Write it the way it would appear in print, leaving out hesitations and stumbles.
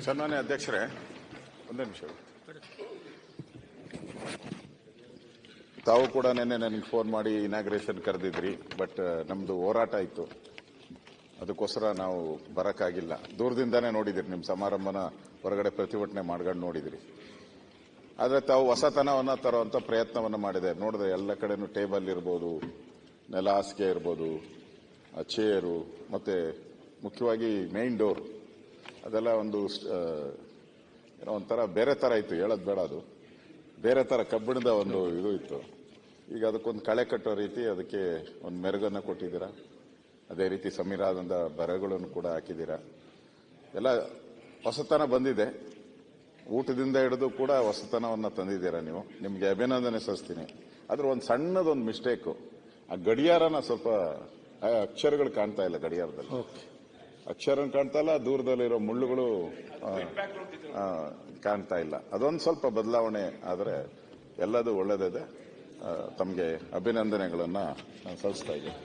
ಸನ್ಮಾನ್ಯ ಅಧ್ಯಕ್ಷರೇ, ಒಂದೇ ನಿಮಿಷ. ತಾವು ಕೂಡ ನಿನ್ನೆ ನನಗೆ ಫೋನ್ ಮಾಡಿ ಇನಾಗ್ರೇಷನ್ ಕರೆದಿದ್ರಿ. ಬಟ್ ನಮ್ದು ಹೋರಾಟ ಇತ್ತು, ಅದಕ್ಕೋಸ್ಕರ ನಾವು ಬರಕ್ಕಾಗಿಲ್ಲ. ದೂರದಿಂದಾನೇ ನೋಡಿದಿರಿ, ನಿಮ್ಮ ಸಮಾರಂಭನ ಹೊರಗಡೆ ಪ್ರತಿಭಟನೆ ಮಾಡ್ಕೊಂಡು ನೋಡಿದಿರಿ. ಆದರೆ ತಾವು ಹೊಸತನವನ್ನು ತರುವಂತ ಪ್ರಯತ್ನವನ್ನು ಮಾಡಿದೆ. ನೋಡಿದ್ರೆ ಎಲ್ಲ ಕಡೆನೂ ಟೇಬಲ್ ಇರ್ಬೋದು, ನೆಲ ಹಾಸಿಗೆ ಇರ್ಬೋದು, ಚೇರು, ಮತ್ತೆ ಮುಖ್ಯವಾಗಿ ಮೇನ್ ಡೋರ್ ಅದೆಲ್ಲ ಏನೋ ಒಂಥರ ಬೇರೆ ತರ ಇತ್ತು. ಹೇಳೋದು ಬೇಡ, ಅದು ಬೇರೆ ತರ ಕಬ್ಬಿಣದ ಒಂದು ಇದು ಇತ್ತು. ಈಗ ಅದಕ್ಕೊಂದು ಕಳೆ ಕಟ್ಟೋ ರೀತಿ ಅದಕ್ಕೆ ಒಂದು ಮೆರುಗನ್ನು ಕೊಟ್ಟಿದ್ದೀರಾ. ಅದೇ ರೀತಿ ಸಂವಿಧಾನದ ಬರಹಗಳನ್ನು ಕೂಡ ಹಾಕಿದ್ದೀರಾ. ಎಲ್ಲ ಹೊಸತನ ಬಂದಿದೆ. ಊಟದಿಂದ ಹಿಡಿದು ಕೂಡ ಹೊಸತನವನ್ನು ತಂದಿದ್ದೀರಾ ನೀವು. ನಿಮಗೆ ಅಭಿನಂದನೆ ಸಲ್ಲಿಸ್ತೀನಿ. ಆದ್ರೆ ಒಂದು ಸಣ್ಣದೊಂದು ಮಿಸ್ಟೇಕು, ಆ ಗಡಿಯಾರನ ಸ್ವಲ್ಪ ಅಕ್ಷರಗಳು ಕಾಣ್ತಾ ಇಲ್ಲ. ಗಡಿಯಾರದಲ್ಲಿ ಅಕ್ಷರ ಕಾಣ್ತಾ ಇಲ್ಲ, ದೂರದಲ್ಲಿರೋ ಮುಳ್ಳುಗಳು ಕಾಣ್ತಾ ಇಲ್ಲ. ಅದೊಂದು ಸ್ವಲ್ಪ ಬದಲಾವಣೆ ಆದರೆ ಎಲ್ಲದೂ ಒಳ್ಳೆದಿದೆ. ತಮಗೆ ಅಭಿನಂದನೆಗಳನ್ನ ನಾನು ಸಲ್ಲಿಸ್ತಾ ಇದ್ದೀನಿ.